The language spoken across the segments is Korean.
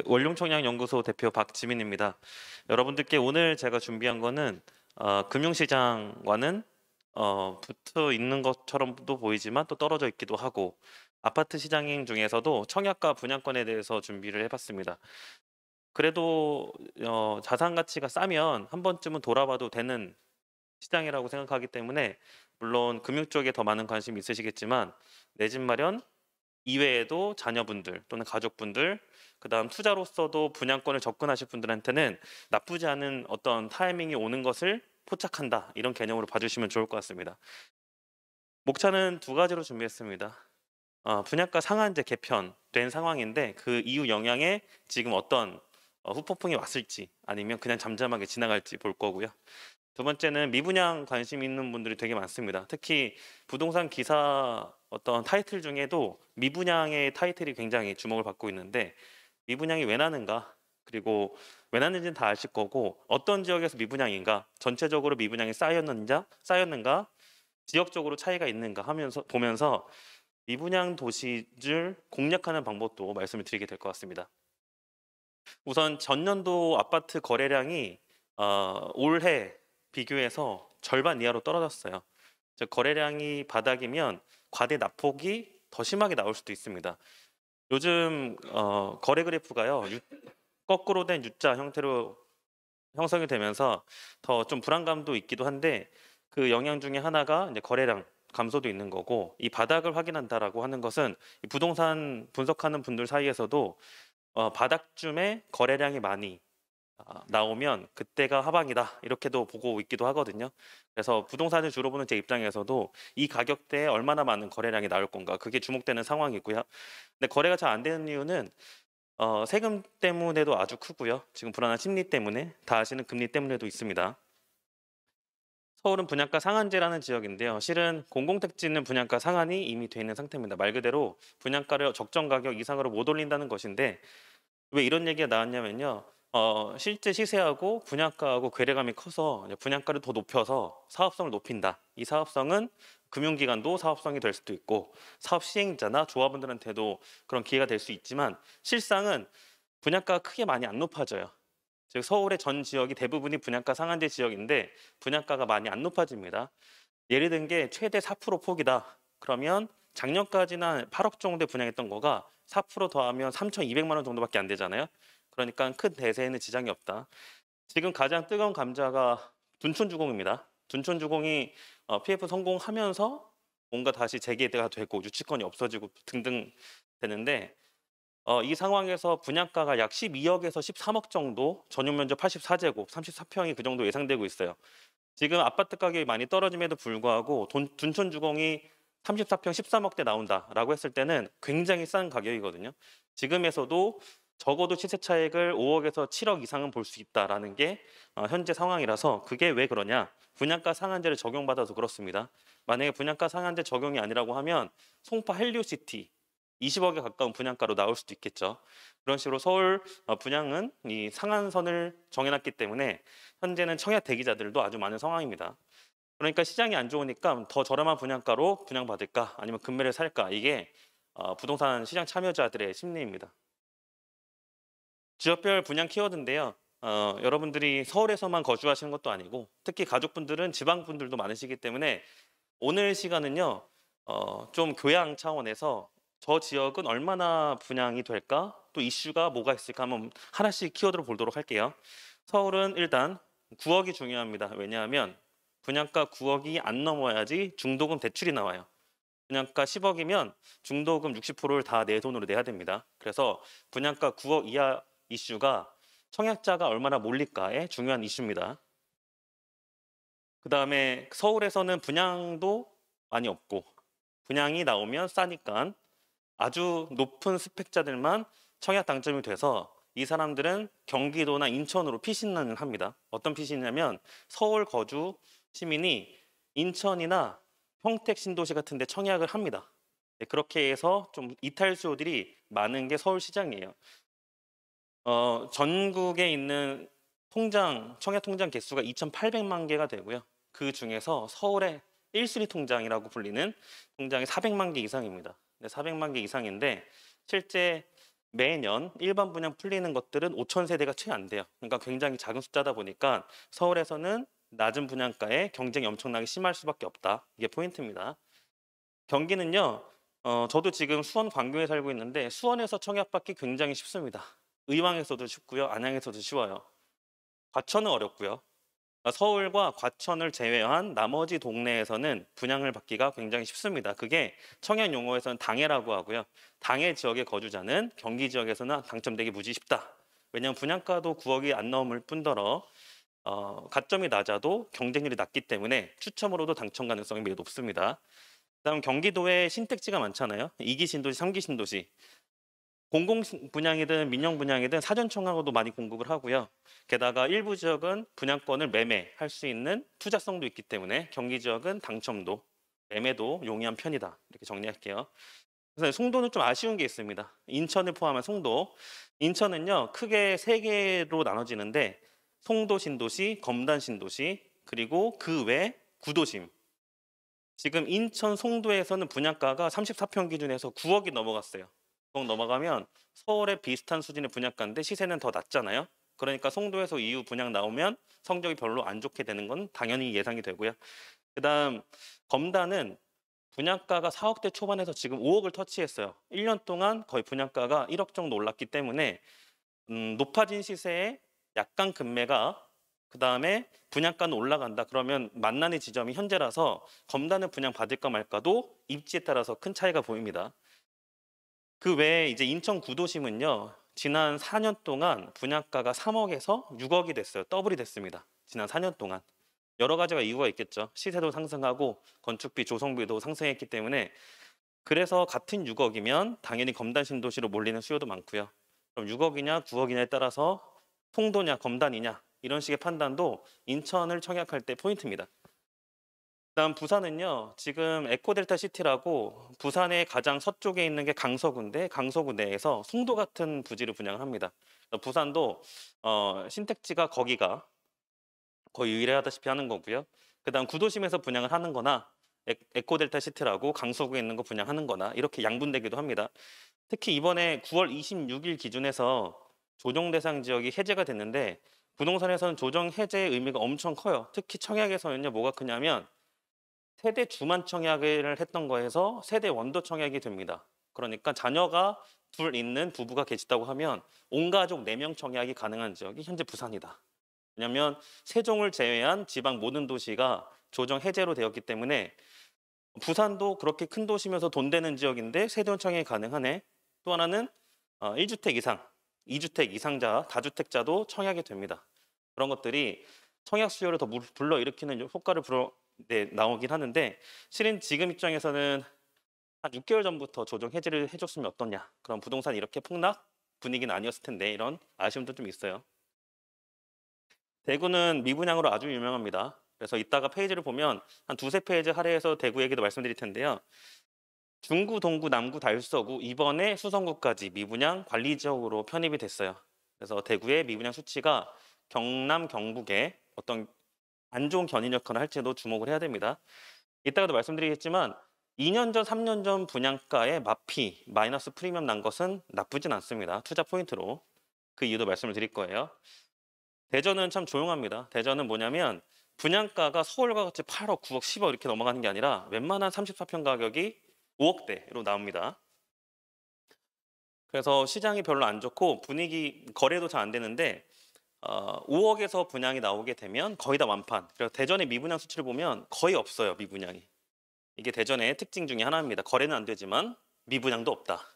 원룡청량연구소 대표 박지민입니다. 여러분들께 오늘 제가 준비한 거는 금융시장과는 붙어 있는 것처럼도 보이지만 또 떨어져 있기도 하고 아파트 시장 중에서도 청약과 분양권에 대해서 준비를 해봤습니다. 그래도 자산 가치가 싸면 한 번쯤은 돌아봐도 되는 시장이라고 생각하기 때문에 물론 금융 쪽에 더 많은 관심이 있으시겠지만 내 집 마련 이외에도 자녀분들 또는 가족분들, 그다음 투자로서도 분양권을 접근하실 분들한테는 나쁘지 않은 어떤 타이밍이 오는 것을 포착한다. 이런 개념으로 봐주시면 좋을 것 같습니다. 목차는 두 가지로 준비했습니다. 분양가 상한제 개편된 상황인데 그 이후 영향에 지금 어떤 후폭풍이 왔을지 아니면 그냥 잠잠하게 지나갈지 볼 거고요. 두 번째는 미분양 관심 있는 분들이 되게 많습니다. 특히 부동산 기사 어떤 타이틀 중에도 미분양의 타이틀이 굉장히 주목을 받고 있는데 미분양이 왜 나는가? 그리고 왜 나는지는 다 아실 거고 어떤 지역에서 미분양인가? 전체적으로 미분양이 쌓였는가? 지역적으로 차이가 있는가 하면서 보면서 미분양 도시를 공략하는 방법도 말씀을 드리게 될 것 같습니다. 우선 전년도 아파트 거래량이 올해 비교해서 절반 이하로 떨어졌어요. 즉 거래량이 바닥이면 과대 낙폭이 더 심하게 나올 수도 있습니다. 요즘 거래 그래프가요 거꾸로 된 U자 형태로 형성이 되면서 더 좀 불안감도 있기도 한데 그 영향 중에 하나가 이제 거래량 감소도 있는 거고 이 바닥을 확인한다라고 하는 것은 이 부동산 분석하는 분들 사이에서도 바닥쯤에 거래량이 많이 나오면 그때가 하방이다 이렇게도 보고 있기도 하거든요. 그래서 부동산을 주로 보는 제 입장에서도 이 가격대에 얼마나 많은 거래량이 나올 건가 그게 주목되는 상황이고요. 근데 거래가 잘 안 되는 이유는 세금 때문에도 아주 크고요. 지금 불안한 심리 때문에 다 아시는 금리 때문에도 있습니다. 서울은 분양가 상한제라는 지역인데요. 실은 공공택지는 분양가 상한이 이미 돼 있는 상태입니다. 말 그대로 분양가를 적정 가격 이상으로 못 올린다는 것인데 왜 이런 얘기가 나왔냐면요. 실제 시세하고 분양가하고 괴리감이 커서 이제 분양가를 더 높여서 사업성을 높인다. 이 사업성은 금융기관도 사업성이 될 수도 있고 사업 시행자나 조합원들한테도 그런 기회가 될 수 있지만 실상은 분양가가 크게 많이 안 높아져요. 즉 서울의 전 지역이 대부분이 분양가 상한제 지역인데 분양가가 많이 안 높아집니다. 예를 든 게 최대 4% 폭이다. 그러면 작년까지는 8억 정도에 분양했던 거가 4% 더하면 3,200만 원 정도밖에 안 되잖아요. 그러니까 큰 대세에는 지장이 없다. 지금 가장 뜨거운 감자가 둔촌주공입니다. 둔촌주공이 PF 성공하면서 뭔가 다시 재개가 되고 유치권이 없어지고 등등 되는데 이 상황에서 분양가가 약 12억에서 13억 정도, 전용 면적 84제곱, 34평이 그 정도 예상되고 있어요. 지금 아파트 가격이 많이 떨어짐에도 불구하고 둔촌주공이 34평 13억대 나온다라고 했을 때는 굉장히 싼 가격이거든요. 지금에서도 적어도 시세 차익을 5억에서 7억 이상은 볼 수 있다라는 게 현재 상황이라서 그게 왜 그러냐? 분양가 상한제를 적용받아서 그렇습니다. 만약에 분양가 상한제 적용이 아니라고 하면 송파 헬리오시티 20억에 가까운 분양가로 나올 수도 있겠죠. 그런 식으로 서울 분양은 이 상한선을 정해놨기 때문에 현재는 청약 대기자들도 아주 많은 상황입니다. 그러니까 시장이 안 좋으니까 더 저렴한 분양가로 분양받을까 아니면 금매를 살까 이게 부동산 시장 참여자들의 심리입니다. 지역별 분양 키워드인데요. 여러분들이 서울에서만 거주하시는 것도 아니고 특히 가족분들은 지방분들도 많으시기 때문에 오늘 시간은요. 좀 교양 차원에서 저 지역은 얼마나 분양이 될까? 또 이슈가 뭐가 있을까? 한번 하나씩 키워드로 보도록 할게요. 서울은 일단 9억이 중요합니다. 왜냐하면 분양가 9억이 안 넘어야지 중도금 대출이 나와요. 분양가 10억이면 중도금 60%를 다 내 돈으로 내야 됩니다. 그래서 분양가 9억 이하 이슈가 청약자가 얼마나 몰릴까에 중요한 이슈입니다. 그다음에 서울에서는 분양도 많이 없고 분양이 나오면 싸니까 아주 높은 스펙자들만 청약 당첨이 돼서 이 사람들은 경기도나 인천으로 피신을 합니다. 어떤 피신이냐면 서울 거주 시민이 인천이나 평택 신도시 같은 데 청약을 합니다. 네, 그렇게 해서 좀 이탈수요들이 많은 게 서울시장이에요. 전국에 있는 청약 통장 개수가 2,800만 개가 되고요. 그 중에서 서울의 1순위 통장이라고 불리는 통장이 400만 개 이상입니다. 네, 400만 개 이상인데 실제 매년 일반 분양 풀리는 것들은 5천 세대가 채 안 돼요. 그러니까 굉장히 작은 숫자다 보니까 서울에서는 낮은 분양가에 경쟁이 엄청나게 심할 수밖에 없다. 이게 포인트입니다. 경기는요. 저도 지금 수원 광교에 살고 있는데 수원에서 청약받기 굉장히 쉽습니다. 의왕에서도 쉽고요. 안양에서도 쉬워요. 과천은 어렵고요. 서울과 과천을 제외한 나머지 동네에서는 분양을 받기가 굉장히 쉽습니다. 그게 청약 용어에서는 당해라고 하고요. 당해 지역의 거주자는 경기 지역에서는 당첨되기 무지 쉽다. 왜냐하면 분양가도 9억이 안 넘을 뿐더러 가점이 낮아도 경쟁률이 낮기 때문에 추첨으로도 당첨 가능성이 매우 높습니다. 그다음 경기도에 신택지가 많잖아요. 2기 신도시, 3기 신도시. 공공 분양이든 민영 분양이든 사전 청약으로도 많이 공급을 하고요. 게다가 일부 지역은 분양권을 매매할 수 있는 투자성도 있기 때문에 경기 지역은 당첨도, 매매도 용이한 편이다. 이렇게 정리할게요. 그래서 송도는 좀 아쉬운 게 있습니다. 인천을 포함한 송도. 인천은요, 크게 세 개로 나눠지는데 송도 신도시, 검단 신도시, 그리고 그 외 구도심. 지금 인천 송도에서는 분양가가 34평 기준에서 9억이 넘어갔어요. 9억 넘어가면 서울의 비슷한 수준의 분양가인데 시세는 더 낮잖아요. 그러니까 송도에서 이후 분양 나오면 성적이 별로 안 좋게 되는 건 당연히 예상이 되고요. 그다음 검단은 분양가가 4억대 초반에서 지금 5억을 터치했어요. 1년 동안 거의 분양가가 1억 정도 올랐기 때문에 높아진 시세에 약간 금매가 그다음에 분양가는 올라간다. 그러면 만나는 지점이 현재라서 검단을 분양받을까 말까도 입지에 따라서 큰 차이가 보입니다. 그 외에 이제 인천 구도심은요. 지난 4년 동안 분양가가 3억에서 6억이 됐어요. 더블이 됐습니다. 지난 4년 동안. 여러 가지가 이유가 있겠죠. 시세도 상승하고 건축비, 조성비도 상승했기 때문에 그래서 같은 6억이면 당연히 검단 신도시로 몰리는 수요도 많고요. 그럼 6억이냐 9억이냐에 따라서 송도냐 검단이냐 이런 식의 판단도 인천을 청약할 때 포인트입니다. 그다음 부산은요. 지금 에코델타 시티라고 부산의 가장 서쪽에 있는 게 강서구인데 강서구 내에서 송도 같은 부지를 분양합니다. 부산도 신택지가 거기가 거의 의뢰하다시피 하는 거고요. 그다음 구도심에서 분양을 하는 거나 에코델타 시티라고 강서구에 있는 거 분양하는 거나 이렇게 양분되기도 합니다. 특히 이번에 9월 26일 기준에서 조정 대상 지역이 해제가 됐는데 부동산에서는 조정 해제의 의미가 엄청 커요. 특히 청약에서는요. 뭐가 크냐면 세대 주만 청약을 했던 거에서 세대 원도 청약이 됩니다. 그러니까 자녀가 둘 있는 부부가 계시다고 하면 온 가족 4명 청약이 가능한 지역이 현재 부산이다. 왜냐하면 세종을 제외한 지방 모든 도시가 조정 해제로 되었기 때문에 부산도 그렇게 큰 도시면서 돈 되는 지역인데 세대 청약이 가능하네. 또 하나는 1주택 이상, 2주택 이상자, 다주택자도 청약이 됩니다. 그런 것들이 청약 수요를 더 불러일으키는 효과를 나오긴 하는데 실은 지금 입장에서는 한 6개월 전부터 조정 해제를 해줬으면 어떠냐. 그럼 부동산 이렇게 폭락 분위기는 아니었을 텐데 이런 아쉬움도 좀 있어요. 대구는 미분양으로 아주 유명합니다. 그래서 이따가 페이지를 보면 한 두세 페이지 할애해서 대구 얘기도 말씀드릴 텐데요. 중구, 동구, 남구, 달서구 이번에 수성구까지 미분양 관리 지역으로 편입이 됐어요. 그래서 대구의 미분양 수치가 경남, 경북에 어떤 안 좋은 견인 역할을 할지도 주목을 해야 됩니다. 이따가도 말씀드리겠지만 2년 전, 3년 전 분양가에 마피, 마이너스 프리미엄 난 것은 나쁘진 않습니다. 투자 포인트로. 그 이유도 말씀을 드릴 거예요. 대전은 참 조용합니다. 대전은 뭐냐면 분양가가 서울과 같이 8억, 9억, 10억 이렇게 넘어가는 게 아니라 웬만한 34평 가격이 5억대로 나옵니다. 그래서 시장이 별로 안 좋고 분위기 거래도 잘 안 되는데 5억에서 분양이 나오게 되면 거의 다 완판. 그래서 대전의 미분양 수치를 보면 거의 없어요, 미분양이. 이게 대전의 특징 중에 하나입니다. 거래는 안 되지만 미분양도 없다.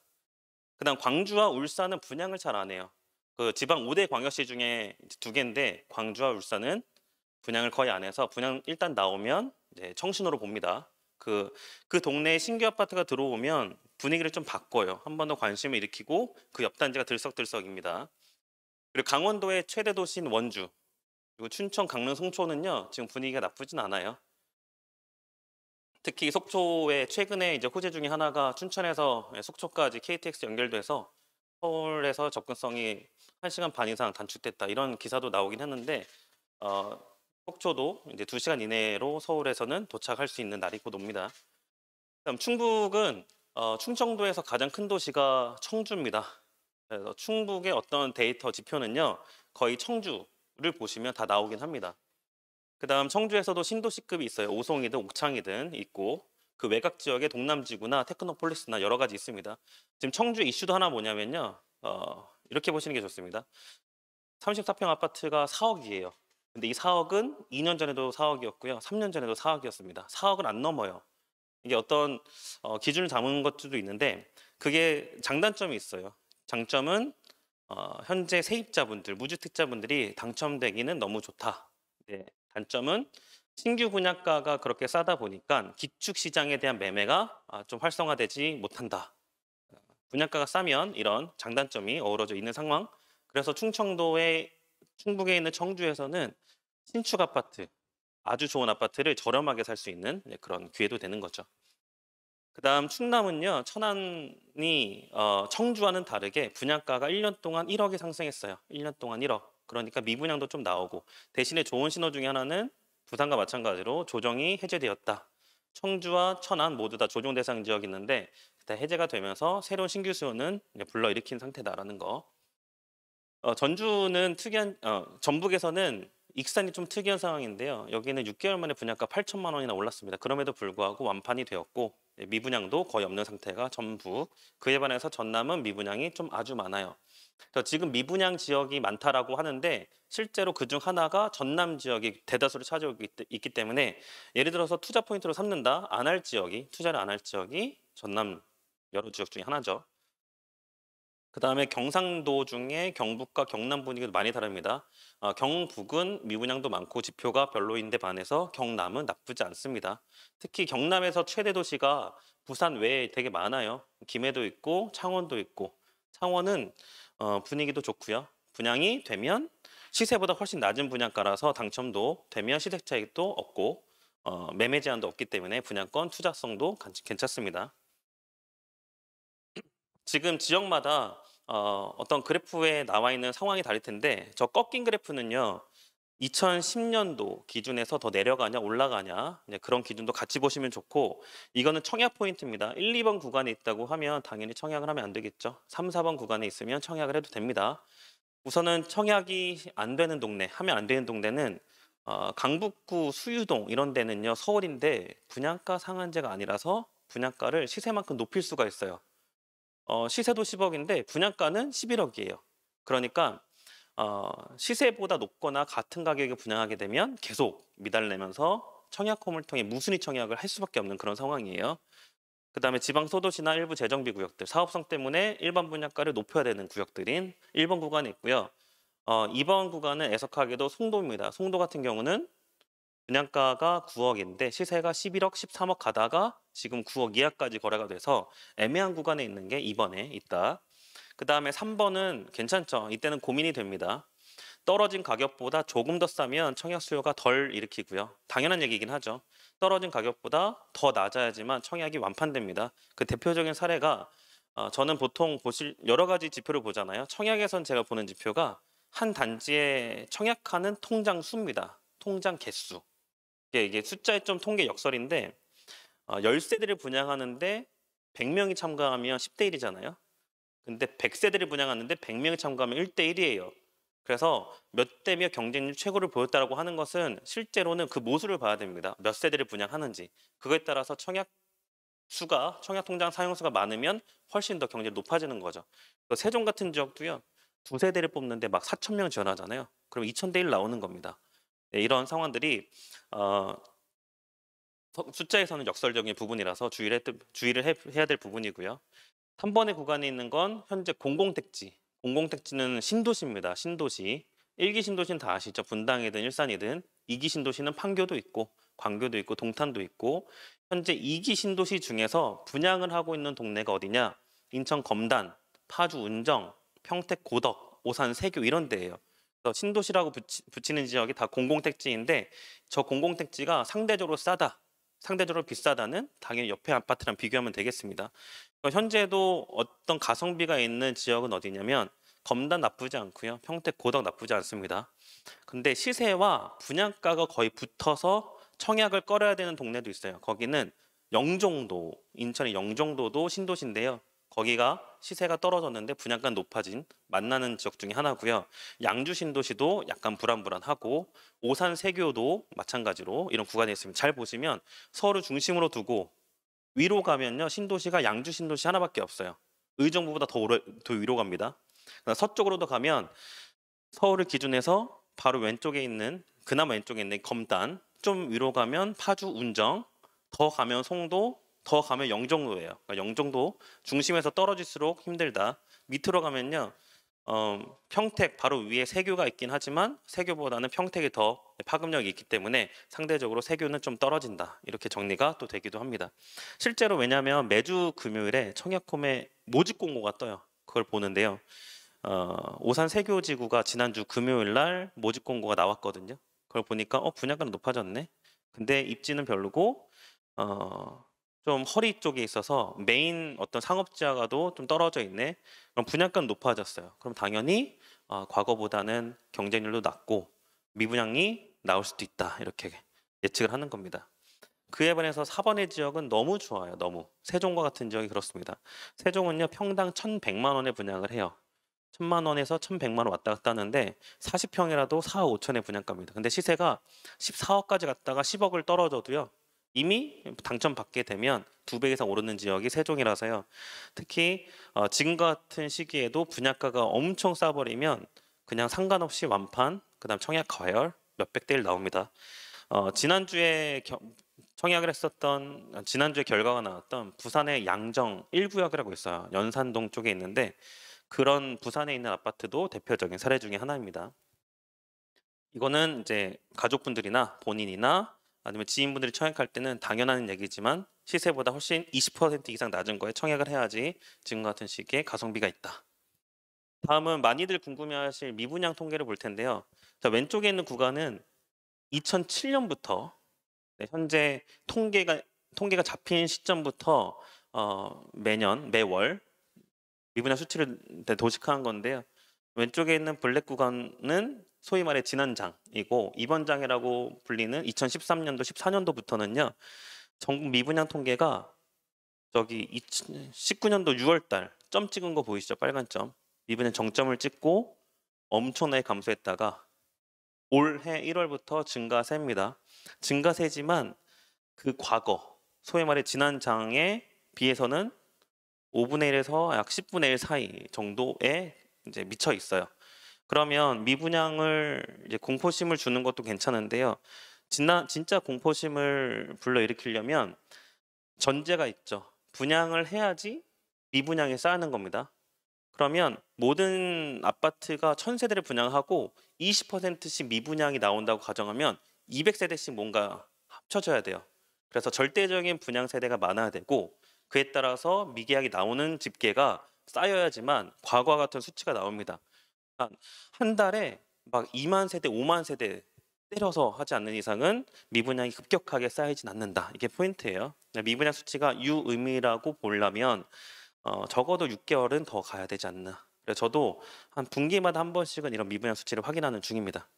그다음 광주와 울산은 분양을 잘 안 해요. 그 지방 5대 광역시 중에 두 개인데 광주와 울산은 분양을 거의 안 해서 분양 일단 나오면 이제 청신호로 봅니다. 그 동네에 신규 아파트가 들어오면 분위기를 좀 바꿔요. 한 번 더 관심을 일으키고 그 옆 단지가 들썩들썩입니다. 그리고 강원도의 최대 도시인 원주, 그리고 춘천, 강릉, 송초는요 지금 분위기가 나쁘진 않아요. 특히 속초에 최근에 이제 호재 중에 하나가 춘천에서 속초까지 KTX 연결돼서 서울에서 접근성이 1시간 반 이상 단축됐다 이런 기사도 나오긴 했는데 어, 속초도 이제 2시간 이내로 서울에서는 도착할 수 있는 날이 곧 옵니다. 그다음 충북은 충청도에서 가장 큰 도시가 청주입니다. 그래서 충북의 어떤 데이터 지표는요, 거의 청주를 보시면 다 나오긴 합니다. 그다음 청주에서도 신도시급이 있어요. 오송이든 옥창이든 있고 그 외곽 지역에 동남지구나 테크노폴리스나 여러 가지 있습니다. 지금 청주 이슈도 하나 뭐냐면요. 이렇게 보시는 게 좋습니다. 34평 아파트가 4억이에요. 근데 이 4억은 2년 전에도 4억이었고요. 3년 전에도 4억이었습니다. 4억은 안 넘어요. 이게 어떤 기준을 잡은 것도 있는데 그게 장단점이 있어요. 장점은 현재 세입자분들, 무주택자분들이 당첨되기는 너무 좋다. 네, 단점은 신규 분양가가 그렇게 싸다 보니까 기축 시장에 대한 매매가 좀 활성화되지 못한다. 분양가가 싸면 이런 장단점이 어우러져 있는 상황. 그래서 충북에 있는 청주에서는 신축 아파트, 아주 좋은 아파트를 저렴하게 살 수 있는 그런 기회도 되는 거죠. 그다음 충남은요. 천안이 청주와는 다르게 분양가가 1년 동안 1억이 상승했어요. 1년 동안 1억. 그러니까 미분양도 좀 나오고 대신에 좋은 신호 중에 하나는 부산과 마찬가지로 조정이 해제되었다. 청주와 천안 모두 다 조정 대상 지역이 있는데 다 해제가 되면서 새로운 신규 수요는 이제 불러일으킨 상태다라는 거. 전북에서는 익산이 좀 특이한 상황인데요. 여기는 6개월 만에 분양가 8천만 원이나 올랐습니다. 그럼에도 불구하고 완판이 되었고 미분양도 거의 없는 상태가 전북. 그에 반해서 전남은 미분양이 좀 아주 많아요. 그래서 지금 미분양 지역이 많다라고 하는데 실제로 그중 하나가 전남 지역이 대다수를 차지하고 있기 때문에 예를 들어서 투자 포인트로 삼는다 안 할 지역이 투자를 안 할 지역이 전남 여러 지역 중에 하나죠. 그다음에 경상도 중에 경북과 경남 분위기도 많이 다릅니다. 경북은 미분양도 많고 지표가 별로인데 반해서 경남은 나쁘지 않습니다. 특히 경남에서 최대 도시가 부산 외에 되게 많아요. 김해도 있고 창원도 있고 창원은 분위기도 좋고요. 분양이 되면 시세보다 훨씬 낮은 분양가라서 당첨도 되면 시세 차익도 없고 매매 제한도 없기 때문에 분양권 투자성도 괜찮습니다. 지금 지역마다 어떤 그래프에 나와 있는 상황이 다를 텐데 저 꺾인 그래프는요. 2010년도 기준에서 더 내려가냐 올라가냐 이제 그런 기준도 같이 보시면 좋고 이거는 청약 포인트입니다. 1, 2번 구간에 있다고 하면 당연히 청약을 하면 안 되겠죠. 3, 4번 구간에 있으면 청약을 해도 됩니다. 우선은 청약이 안 되는 동네, 하면 안 되는 동네는 강북구 수유동 이런 데는요. 서울인데 분양가 상한제가 아니라서 분양가를 시세만큼 높일 수가 있어요. 시세도 10억인데 분양가는 11억이에요. 그러니까 시세보다 높거나 같은 가격에 분양하게 되면 계속 미달내면서 청약홈을 통해 무순위 청약을 할 수밖에 없는 그런 상황이에요. 그다음에 지방 소도시나 일부 재정비 구역들, 사업성 때문에 일반 분양가를 높여야 되는 구역들인 1번 구간에 있고요. 2번 구간은 애석하게도 송도입니다. 송도 같은 경우는 분양가가 9억인데 시세가 11억, 13억 가다가 지금 9억 이하까지 거래가 돼서 애매한 구간에 있는 게 2번에 있다. 그 다음에 3번은 괜찮죠. 이때는 고민이 됩니다. 떨어진 가격보다 조금 더 싸면 청약 수요가 덜 일으키고요. 당연한 얘기긴 하죠. 떨어진 가격보다 더 낮아야지만 청약이 완판됩니다. 그 대표적인 사례가 저는 보통 여러 가지 지표를 보잖아요. 청약에선 제가 보는 지표가 한 단지에 청약하는 통장 수입니다. 통장 개수. 이게 숫자의 좀 통계 역설인데 10세대를 분양하는데 100명이 참가하면 10대 1이잖아요. 근데 100세대를 분양하는데 100명이 참가하면 1대 1이에요. 그래서 몇 대 몇 경쟁률 최고를 보였다라고 하는 것은 실제로는 그 모수를 봐야 됩니다. 몇 세대를 분양하는지. 그거에 따라서 청약 통장 사용 수가 많으면 훨씬 더 경쟁이 높아지는 거죠. 세종 같은 지역도요. 두 세대를 뽑는데 막 4천 명 지원하잖아요. 그럼 2,000대 1 나오는 겁니다. 네, 이런 상황들이 숫자에서는 역설적인 부분이라서 주의를 해야 될 부분이고요. 3번의 구간에 있는 건 현재 공공택지. 공공택지는 신도시입니다. 신도시. 1기 신도시는 다 아시죠? 분당이든 일산이든. 2기 신도시는 판교도 있고 광교도 있고 동탄도 있고 현재 2기 신도시 중에서 분양을 하고 있는 동네가 어디냐? 인천 검단, 파주 운정, 평택 고덕, 오산 세교 이런 데예요. 그래서 신도시라고 붙이는 지역이 다 공공택지인데 저 공공택지가 상대적으로 싸다. 상대적으로 비싸다는 당연히 옆에 아파트랑 비교하면 되겠습니다. 현재도 어떤 가성비가 있는 지역은 어디냐면 검단 나쁘지 않고요. 평택 고덕 나쁘지 않습니다. 근데 시세와 분양가가 거의 붙어서 청약을 꺼려야 되는 동네도 있어요. 거기는 영종도, 인천의 영종도도 신도시인데요. 거기가 시세가 떨어졌는데 분양가 높아진 만나는 지역 중에 하나고요. 양주 신도시도 약간 불안불안하고 오산 세교도 마찬가지로 이런 구간이 있습니다. 잘 보시면 서울을 중심으로 두고 위로 가면요. 신도시가 양주 신도시 하나밖에 없어요. 의정부보다 더 위로 갑니다. 서쪽으로도 가면 서울을 기준해서 바로 왼쪽에 있는 그나마 왼쪽에 있는 검단, 좀 위로 가면 파주, 운정, 더 가면 송도, 더 가면 영종도예요. 그러니까 영종도 중심에서 떨어질수록 힘들다. 밑으로 가면요. 평택 바로 위에 세교가 있긴 하지만 세교보다는 평택이 더 파급력이 있기 때문에 상대적으로 세교는 좀 떨어진다. 이렇게 정리가 또 되기도 합니다. 실제로 왜냐하면 매주 금요일에 청약홈에 모집 공고가 떠요. 그걸 보는데요. 오산 세교지구가 지난주 금요일 날 모집 공고가 나왔거든요. 그걸 보니까 분양가는 높아졌네. 근데 입지는 별로고 좀 허리 쪽에 있어서 메인 어떤 상업지하가도 좀 떨어져 있네. 그럼 분양가는 높아졌어요. 그럼 당연히 과거보다는 경쟁률도 낮고 미분양이 나올 수도 있다. 이렇게 예측을 하는 겁니다. 그에 반해서 4번의 지역은 너무 좋아요. 너무. 세종과 같은 지역이 그렇습니다. 세종은요 평당 1,100만 원에 분양을 해요. 1,000만 원에서 1,100만 원 왔다 갔다 하는데 40평이라도 4억 5천의 분양가입니다. 근데 시세가 14억까지 갔다가 10억을 떨어져도요. 이미 당첨받게 되면 2배 이상 오르는 지역이 세종이라서요. 특히 지금 같은 시기에도 분양가가 엄청 싸버리면 그냥 상관없이 완판, 그다음 청약 과열 몇백 대 일 나옵니다. 지난주에 청약을 했었던 지난주에 결과가 나왔던 부산의 양정 1구역이라고 있어요. 연산동 쪽에 있는데 그런 부산에 있는 아파트도 대표적인 사례 중에 하나입니다. 이거는 이제 가족분들이나 본인이나 아니면 지인분들이 청약할 때는 당연한 얘기지만 시세보다 훨씬 20% 이상 낮은 거에 청약을 해야지 지금 같은 시기에 가성비가 있다. 다음은 많이들 궁금해하실 미분양 통계를 볼 텐데요. 자, 왼쪽에 있는 구간은 2007년부터 현재 통계가 잡힌 시점부터 매월 미분양 수치를 도식한 건데요. 왼쪽에 있는 블랙 구간은 소위 말해 지난장이고 이번 장이라고 불리는 2013년도 14년도부터는요. 전국 미분양 통계가 저기 2019년도 6월달 점 찍은 거 보이시죠? 빨간 점. 미분양 정점을 찍고 엄청나게 감소했다가 올해 1월부터 증가세입니다. 증가세지만 그 과거 소위 말해 지난장에 비해서는 5분의 1에서 약 10분의 1 사이 정도에 이제 미쳐 있어요. 그러면 미분양을 이제 공포심을 주는 것도 괜찮은데요. 진짜 공포심을 불러일으키려면 전제가 있죠. 분양을 해야지 미분양이 쌓이는 겁니다. 그러면 모든 아파트가 1,000세대를 분양하고 20%씩 미분양이 나온다고 가정하면 200세대씩 뭔가 합쳐져야 돼요. 그래서 절대적인 분양 세대가 많아야 되고 그에 따라서 미계약이 나오는 집계가 쌓여야지만 과거와 같은 수치가 나옵니다. 한 달에 막 2만 세대, 5만 세대 때려서 하지 않는 이상은 미분양이 급격하게 쌓이진 않는다. 이게 포인트예요. 미분양 수치가 유의미라고 보려면 적어도 6개월은 더 가야 되지 않나. 그래서 저도 한 분기마다 한 번씩은 이런 미분양 수치를 확인하는 중입니다.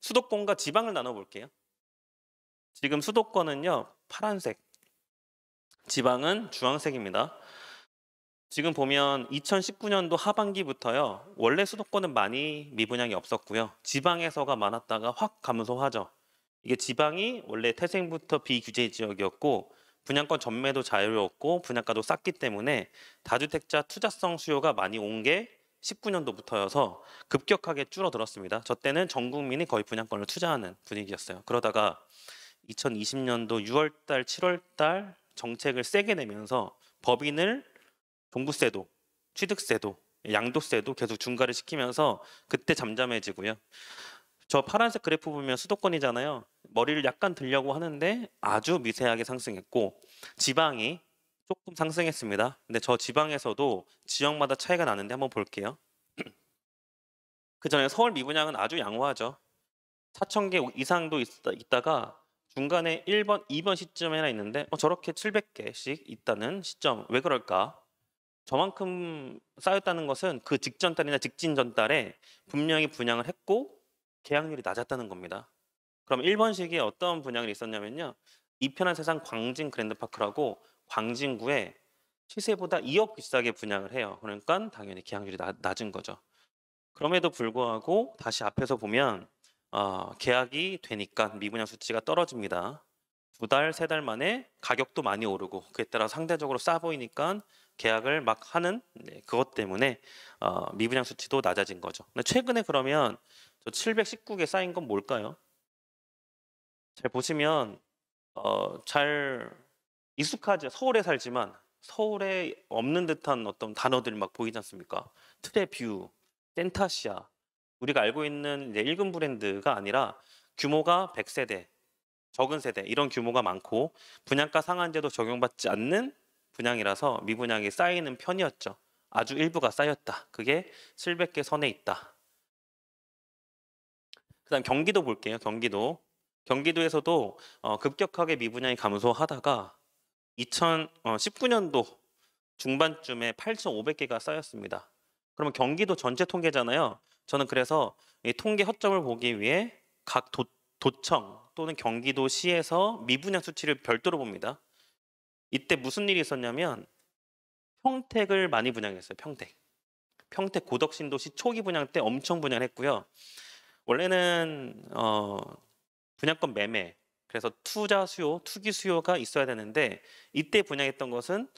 수도권과 지방을 나눠볼게요. 지금 수도권은요 파란색, 지방은 주황색입니다. 지금 보면 2019년도 하반기부터요. 원래 수도권은 많이 미분양이 없었고요. 지방에서가 많았다가 확 감소하죠. 이게 지방이 원래 태생부터 비규제 지역이었고 분양권 전매도 자유롭고 분양가도 쌌기 때문에 다주택자 투자성 수요가 많이 온 게 19년도부터여서 급격하게 줄어들었습니다. 저 때는 전 국민이 거의 분양권을 투자하는 분위기였어요. 그러다가 2020년도 6월달, 7월달 정책을 세게 내면서 법인을 종부세도, 취득세도, 양도세도 계속 중과를 시키면서 그때 잠잠해지고요. 저 파란색 그래프 보면 수도권이잖아요. 머리를 약간 들려고 하는데 아주 미세하게 상승했고 지방이 조금 상승했습니다. 근데 저 지방에서도 지역마다 차이가 나는데 한번 볼게요. 그 전에 서울 미분양은 아주 양호하죠. 4,000개 이상도 있다가 중간에 1번, 2번 시점에나 있는데 저렇게 700개씩 있다는 시점 왜 그럴까? 저만큼 쌓였다는 것은 그 직전 달이나 직진 전 달에 분명히 분양을 했고 계약률이 낮았다는 겁니다. 그럼 1번 시기에 어떤 분양이 있었냐면요. 이편한 세상 광진 그랜드파크라고 광진구에 시세보다 2억 비싸게 분양을 해요. 그러니까 당연히 계약률이 낮은 거죠. 그럼에도 불구하고 다시 앞에서 보면 계약이 되니까 미분양 수치가 떨어집니다. 2달, 3달 만에 가격도 많이 오르고 그에 따라 상대적으로 싸 보이니까 계약을 막 하는 그것 때문에 미분양 수치도 낮아진 거죠. 근데 최근에 그러면 저 719개 쌓인 건 뭘까요? 잘 보시면 잘 익숙하죠. 서울에 살지만 서울에 없는 듯한 어떤 단어들이 막 보이지 않습니까? 트레뷰, 센타시아. 우리가 알고 있는 이제 1금 브랜드가 아니라 규모가 100세대, 적은 세대 이런 규모가 많고 분양가 상한제도 적용받지 않는 분양이라서 미분양이 쌓이는 편이었죠. 아주 일부가 쌓였다. 그게 700개 선에 있다. 그다음 경기도 볼게요. 경기도. 경기도에서도 급격하게 미분양이 감소하다가 2019년도 중반쯤에 8,500개가 쌓였습니다. 그러면 경기도 전체 통계잖아요. 저는 그래서 이 통계 허점을 보기 위해 각 도청 또는 경기도시에서 미분양 수치를 별도로 봅니다. 이때 무슨 일이 있었냐면 평택을 많이 분양했어요. 평택 고덕신도시 초기 분양 때 엄청 분양했고요. 원래는 분양권 매매 그래서 투자 수요, 투기 수요가 있어야 되는데 이때 분양했던 것은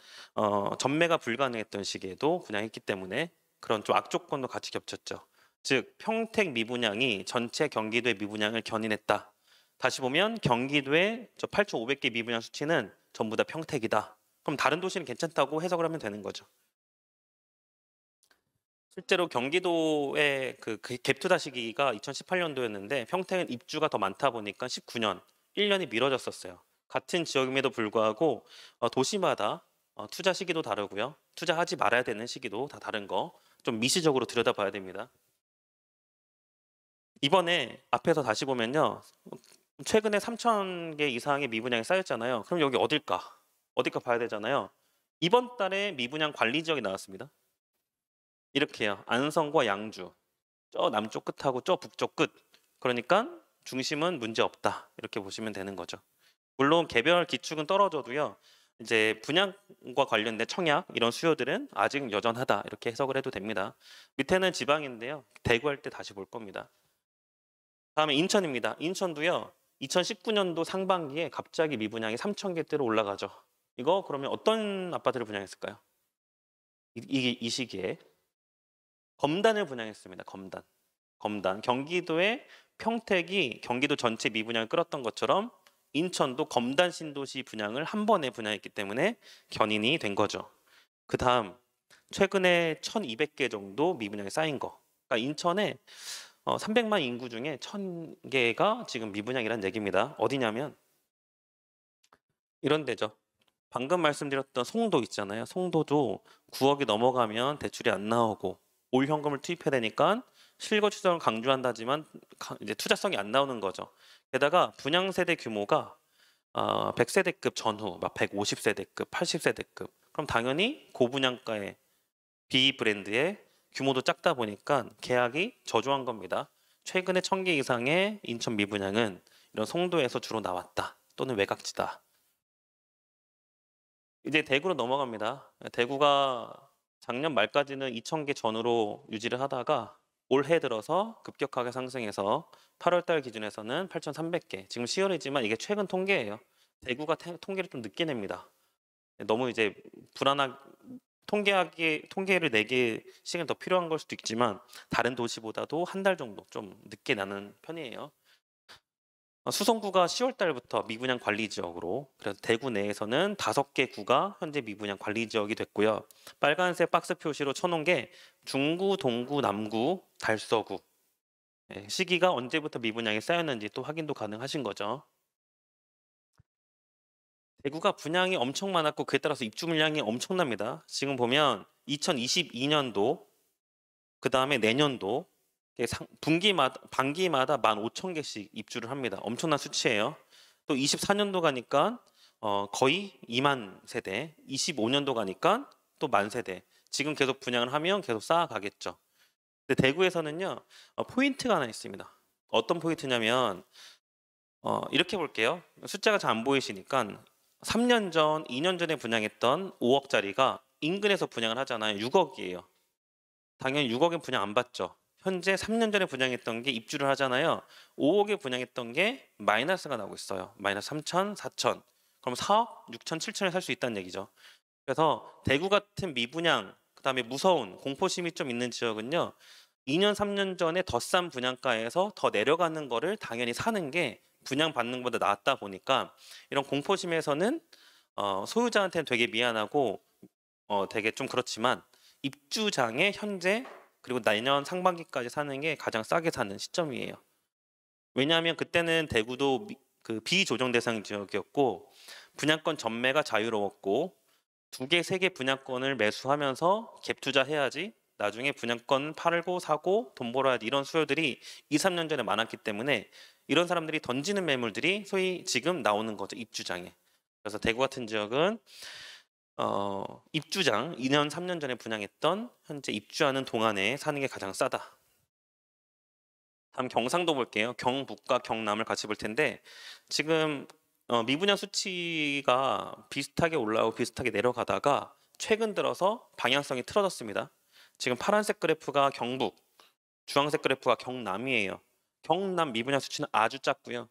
전매가 불가능했던 시기에도 분양했기 때문에 그런 좀 악조건도 같이 겹쳤죠. 즉 평택 미분양이 전체 경기도의 미분양을 견인했다. 다시 보면 경기도의 저 8,500개 미분양 수치는 전부 다 평택이다. 그럼 다른 도시는 괜찮다고 해석을 하면 되는 거죠. 실제로 경기도의 그 갭투자 시기가 2018년도였는데 평택은 입주가 더 많다 보니까 19년, 1년이 미뤄졌었어요. 같은 지역임에도 불구하고 도시마다 투자 시기도 다르고요. 투자하지 말아야 되는 시기도 다 다른 거 좀 미시적으로 들여다봐야 됩니다. 이번에 앞에서 다시 보면요. 최근에 3,000개 이상의 미분양이 쌓였잖아요. 그럼 여기 어딜까? 어딜까 봐야 되잖아요. 이번 달에 미분양 관리 지역이 나왔습니다. 이렇게요. 안성과 양주. 저 남쪽 끝하고 저 북쪽 끝. 그러니까 중심은 문제 없다. 이렇게 보시면 되는 거죠. 물론 개별 기축은 떨어져도요. 이제 분양과 관련된 청약 이런 수요들은 아직 여전하다. 이렇게 해석을 해도 됩니다. 밑에는 지방인데요. 대구 할 때 다시 볼 겁니다. 다음에 인천입니다. 인천도요. 2019년도 상반기에 갑자기 미분양이 3,000개대로 올라가죠. 이거 그러면 어떤 아파트를 분양했을까요? 이 시기에 검단을 분양했습니다. 검단. 경기도의 평택이 경기도 전체 미분양을 끌었던 것처럼 인천도 검단 신도시 분양을 한 번에 분양했기 때문에 견인이 된 거죠. 그 다음 최근에 1,200개 정도 미분양이 쌓인 거. 그러니까 인천에 300만 인구 중에 1,000개가 지금 미분양이란 얘기입니다. 어디냐면 이런 데죠. 방금 말씀드렸던 송도 있잖아요. 송도도 9억이 넘어가면 대출이 안 나오고 올 현금을 투입해야 되니까 실거 추정을 강조한다지만 이제 투자성이 안 나오는 거죠. 게다가 분양 세대 규모가 100세대급 전후, 막 150세대급, 80세대급. 그럼 당연히 고분양가의 B 브랜드의 규모도 작다 보니까 계약이 저조한 겁니다. 최근에 1,000개 이상의 인천 미분양은 이런 송도에서 주로 나왔다. 또는 외곽지다. 이제 대구로 넘어갑니다. 대구가 작년 말까지는 2,000개 전후로 유지를 하다가 올해 들어서 급격하게 상승해서 8월 달 기준에서는 8,300개. 지금 10월이지만 이게 최근 통계예요. 대구가 통계를 좀 늦게 냅니다. 너무 이제 통계를 내기 시간이 더 필요한 걸 수도 있지만 다른 도시보다도 한 달 정도 좀 늦게 나는 편이에요. 수성구가 10월 달부터 미분양 관리 지역으로, 그래서 대구 내에서는 5개 구가 현재 미분양 관리 지역이 됐고요. 빨간색 박스 표시로 쳐놓은 게 중구, 동구, 남구, 달서구. 시기가 언제부터 미분양이 쌓였는지 또 확인도 가능하신 거죠. 대구가 분양이 엄청 많았고 그에 따라서 입주 물량이 엄청납니다. 지금 보면 2022년도, 그 다음에 내년도 반기마다 15,000개씩 입주를 합니다. 엄청난 수치예요. 또 24년도 가니까 거의 2만 세대, 25년도 가니까 또 1만 세대. 지금 계속 분양을 하면 계속 쌓아가겠죠. 근데 대구에서는요, 포인트가 하나 있습니다. 어떤 포인트냐면 이렇게 볼게요. 숫자가 잘 안 보이시니까 3년 전, 2년 전에 분양했던 5억짜리가 인근에서 분양을 하잖아요. 6억이에요. 당연히 6억에 분양 안 받죠. 현재 3년 전에 분양했던 게 입주를 하잖아요. 5억에 분양했던 게 마이너스가 나오고 있어요. 마이너스 3천, 4천. 그럼 4억, 6천, 7천에 살 수 있다는 얘기죠. 그래서 대구 같은 미분양, 그다음에 무서운 공포심이 좀 있는 지역은요. 2년, 3년 전에 더 싼 분양가에서 더 내려가는 거를 당연히 사는 게 분양받는 것보다 낫다 보니까 이런 공포심에서는 소유자한테는 되게 미안하고 되게 좀 그렇지만 입주장에 현재 그리고 내년 상반기까지 사는 게 가장 싸게 사는 시점이에요. 왜냐하면 그때는 대구도 그 비조정 대상 지역이었고 분양권 전매가 자유로웠고 2개, 3개 분양권을 매수하면서 갭 투자해야지 나중에 분양권 팔고 사고 돈 벌어야지 이런 수요들이 2, 3년 전에 많았기 때문에 이런 사람들이 던지는 매물들이 소위 지금 나오는 거죠. 입주장에. 그래서 대구 같은 지역은 입주장 2년, 3년 전에 분양했던 현재 입주하는 동안에 사는 게 가장 싸다. 다음 경상도 볼게요. 경북과 경남을 같이 볼 텐데 지금 미분양 수치가 비슷하게 올라오고 비슷하게 내려가다가 최근 들어서 방향성이 틀어졌습니다. 지금 파란색 그래프가 경북, 주황색 그래프가 경남이에요. 경남 미분양 수치는 아주 작고요.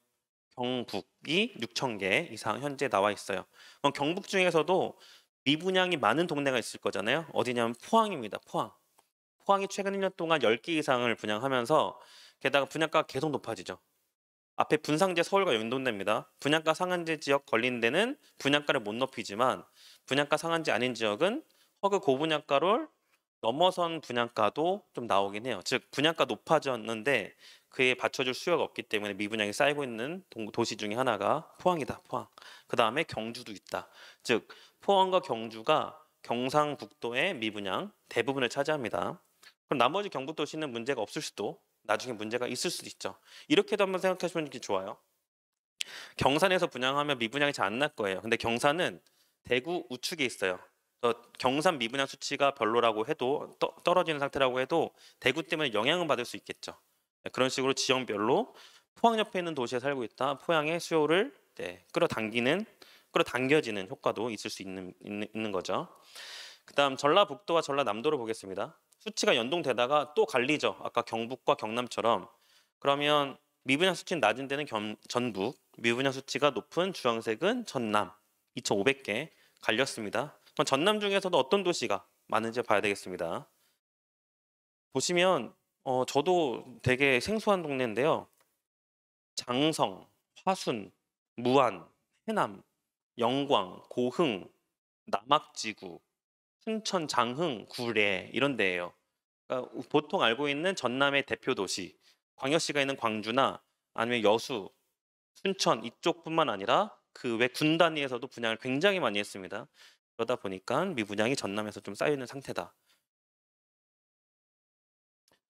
경북이 6천 개 이상 현재 나와 있어요. 그럼 경북 중에서도 미분양이 많은 동네가 있을 거잖아요. 어디냐면 포항입니다. 포항. 포항이 최근 1년 동안 10개 이상을 분양하면서 게다가 분양가가 계속 높아지죠. 앞에 분상제 서울과 연동됩니다. 분양가 상한제 지역 걸린 데는 분양가를 못 높이지만 분양가 상한제 아닌 지역은 허그 고분양가를 넘어선 분양가도 좀 나오긴 해요. 즉 분양가 높아졌는데 그에 받쳐줄 수요가 없기 때문에 미분양이 쌓이고 있는 도시 중에 하나가 포항이다. 포항. 그 다음에 경주도 있다. 즉 포항과 경주가 경상북도의 미분양 대부분을 차지합니다. 그럼 나머지 경북 도시는 문제가 없을 수도 나중에 문제가 있을 수도 있죠. 이렇게도 한번 생각하시면 좋아요. 경산에서 분양하면 미분양이 잘 안 날 거예요. 근데 경산은 대구 우측에 있어요. 경산 미분양 수치가 별로라고 해도 떨어지는 상태라고 해도 대구 때문에 영향을 받을 수 있겠죠. 그런 식으로 지역별로 포항 옆에 있는 도시에 살고 있다. 포항의 수요를 끌어당겨지는 효과도 있을 수 있는 거죠. 그다음 전라북도와 전라남도를 보겠습니다. 수치가 연동되다가 또 갈리죠. 아까 경북과 경남처럼. 그러면 미분양 수치는 낮은 데는 전북, 미분양 수치가 높은 주황색은 전남. 2,500개 갈렸습니다. 그럼 전남 중에서도 어떤 도시가 많은지 봐야 되겠습니다. 보시면 저도 되게 생소한 동네인데요. 장성, 화순, 무안, 해남, 영광, 고흥, 남악지구, 순천, 장흥, 구례 이런 데예요. 그러니까 보통 알고 있는 전남의 대표 도시, 광역시가 있는 광주나 아니면 여수, 순천 이쪽뿐만 아니라 그 외 군 단위에서도 분양을 굉장히 많이 했습니다. 그러다 보니까 미분양이 전남에서 좀 쌓여 있는 상태다.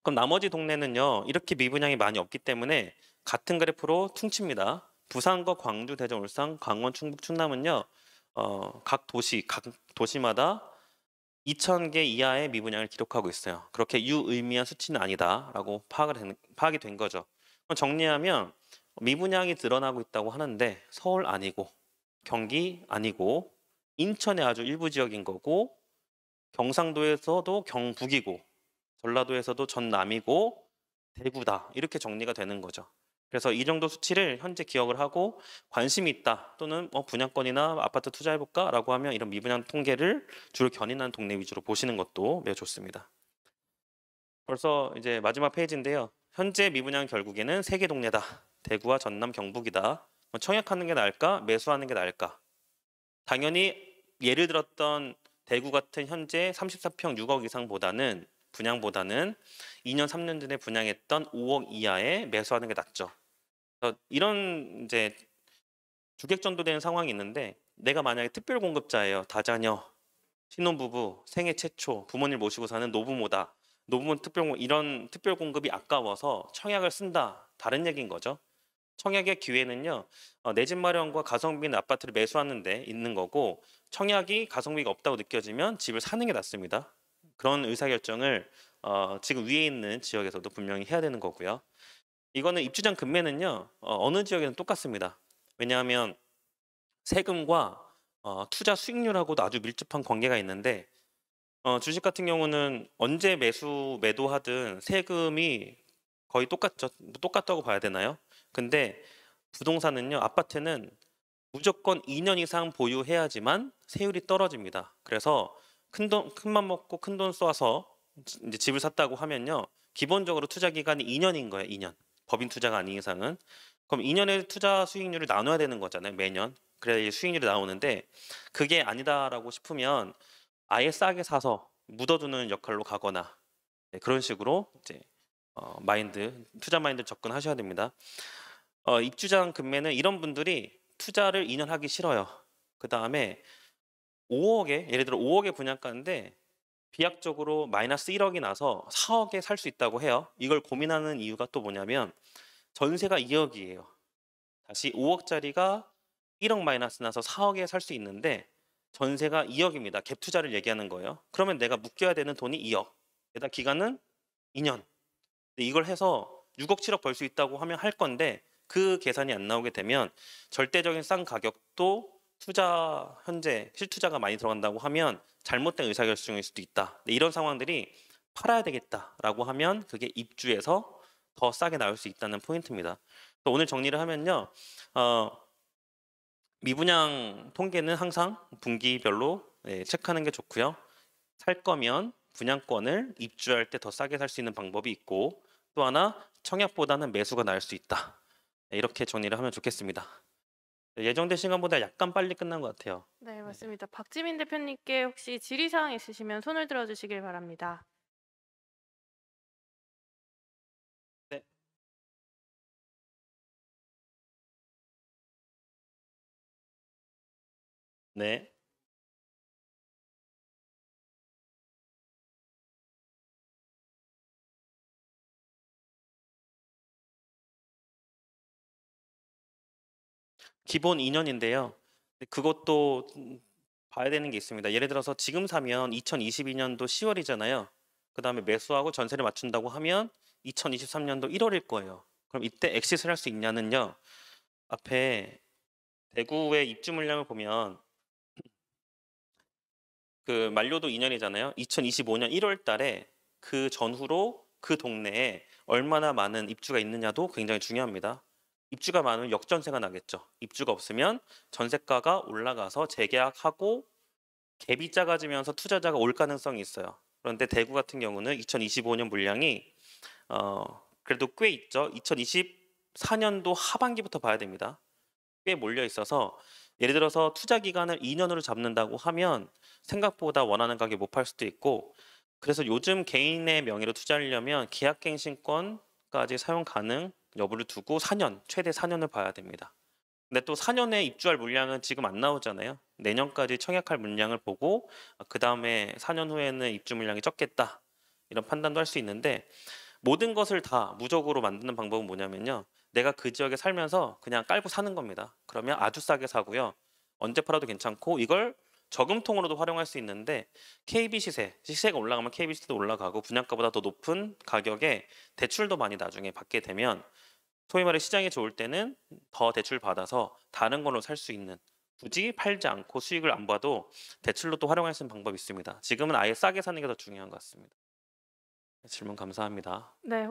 그럼 나머지 동네는요. 이렇게 미분양이 많이 없기 때문에 같은 그래프로 퉁칩니다. 부산과 광주, 대전, 울산, 강원, 충북, 충남은요. 각 도시마다 2,000개 이하의 미분양을 기록하고 있어요. 그렇게 유의미한 수치는 아니다라고 파악이 된 거죠. 정리하면 미분양이 드러나고 있다고 하는데 서울 아니고 경기 아니고 인천의 아주 일부 지역인 거고 경상도에서도 경북이고 전라도에서도 전남이고 대구다 이렇게 정리가 되는 거죠. 그래서 이 정도 수치를 현재 기억을 하고 관심이 있다 또는 분양권이나 아파트 투자해볼까 라고 하면 이런 미분양 통계를 주로 견인하는 동네 위주로 보시는 것도 매우 좋습니다. 벌써 이제 마지막 페이지인데요. 현재 미분양 결국에는 3개 동네다. 대구와 전남, 경북이다. 청약하는 게 나을까? 매수하는 게 나을까? 당연히 예를 들었던 대구 같은 현재 34평 6억 이상보다는 분양보다는 2년 3년 전에 분양했던 5억 이하에 매수하는 게 낫죠. 이런 이제 주객전도 되는 상황이 있는데 내가 만약에 특별 공급자예요. 다자녀, 신혼부부, 생애 최초, 부모님 모시고 사는 노부모다. 노부모 이런 특별 공급이 아까워서 청약을 쓴다. 다른 얘기인 거죠. 청약의 기회는요. 내 집 마련과 가성비 있는 아파트를 매수하는 데 있는 거고 청약이 가성비가 없다고 느껴지면 집을 사는 게 낫습니다. 그런 의사결정을 지금 위에 있는 지역에서도 분명히 해야 되는 거고요. 이거는 입주장 금매는요. 어느 지역에는 똑같습니다. 왜냐하면 세금과 투자 수익률하고도 아주 밀접한 관계가 있는데 주식 같은 경우는 언제 매도하든 세금이 거의 똑같죠. 똑같다고 봐야 되나요? 근데 부동산은요, 아파트는 무조건 2년 이상 보유해야지만 세율이 떨어집니다. 그래서 큰맘 먹고 큰돈 쏴서 이제 집을 샀다고 하면요, 기본적으로 투자 기간이 2년인 거예요. 2년. 법인 투자가 아닌 이상은. 그럼 2년의 투자 수익률을 나눠야 되는 거잖아요. 매년. 그래야 이 수익률이 나오는데 그게 아니다라고 싶으면 아예 싸게 사서 묻어두는 역할로 가거나, 네, 그런 식으로 이제 투자 마인드 접근하셔야 됩니다. 입주장 금매는 이런 분들이 투자를 2년 하기 싫어요. 그 다음에 5억에, 예를 들어 5억의 분양가인데 비약적으로 마이너스 1억이 나서 4억에 살 수 있다고 해요. 이걸 고민하는 이유가 또 뭐냐면 전세가 2억이에요. 다시 5억짜리가 1억 마이너스 나서 4억에 살 수 있는데 전세가 2억입니다. 갭 투자를 얘기하는 거예요. 그러면 내가 묶여야 되는 돈이 2억. 게다가 기간은 2년. 이걸 해서 6억 7억 벌 수 있다고 하면 할 건데 그 계산이 안 나오게 되면 절대적인 싼 가격도 현재 실투자가 많이 들어간다고 하면 잘못된 의사결정일 수도 있다. 이런 상황들이 팔아야 되겠다라고 하면 그게 입주해서 더 싸게 나올 수 있다는 포인트입니다. 오늘 정리를 하면요. 어, 미분양 통계는 항상 분기별로, 네, 체크하는 게 좋고요. 살 거면 분양권을 입주할 때 더 싸게 살 수 있는 방법이 있고, 또 하나 청약보다는 매수가 나을 수 있다. 네, 이렇게 정리를 하면 좋겠습니다. 네, 예정된 시간보다 약간 빨리 끝난 것 같아요. 네, 맞습니다. 박지민 대표님께 혹시 질의사항 있으시면 손을 들어주시길 바랍니다. 네. 네. 기본 2년인데요. 그것도 봐야 되는 게 있습니다. 예를 들어서 지금 사면 2022년도 10월이잖아요. 그 다음에 매수하고 전세를 맞춘다고 하면 2023년도 1월일 거예요. 그럼 이때 엑시스를 할 수 있냐는요. 앞에 대구의 입주 물량을 보면 그 만료도 2년이잖아요. 2025년 1월 달에 그 전후로 그 동네에 얼마나 많은 입주가 있느냐도 굉장히 중요합니다. 입주가 많으면 역전세가 나겠죠. 입주가 없으면 전세가가 올라가서 재계약하고 갭이 작아지면서 투자자가 올 가능성이 있어요. 그런데 대구 같은 경우는 2025년 물량이 그래도 꽤 있죠. 2024년도 하반기부터 봐야 됩니다. 꽤 몰려 있어서 예를 들어서 투자 기간을 2년으로 잡는다고 하면 생각보다 원하는 가격에 못 팔 수도 있고, 그래서 요즘 개인의 명의로 투자하려면 계약갱신권까지 사용 가능 여부를 두고 4년, 최대 4년을 봐야 됩니다. 근데 또 4년에 입주할 물량은 지금 안 나오잖아요. 내년까지 청약할 물량을 보고 그 다음에 4년 후에는 입주 물량이 적겠다, 이런 판단도 할 수 있는데, 모든 것을 다 무적으로 만드는 방법은 뭐냐면요. 내가 그 지역에 살면서 그냥 깔고 사는 겁니다. 그러면 아주 싸게 사고요. 언제 팔아도 괜찮고 이걸 저금통으로도 활용할 수 있는데 KB 시세가 올라가면 KB 시세도 올라가고 분양가보다 더 높은 가격에 대출도 많이 나중에 받게 되면 소위 말해 시장이 좋을 때는 더 대출 받아서 다른 걸로 살 수 있는, 굳이 팔지 않고 수익을 안 봐도 대출로 또 활용할 수 있는 방법이 있습니다. 지금은 아예 싸게 사는 게 더 중요한 것 같습니다. 질문 감사합니다. 네.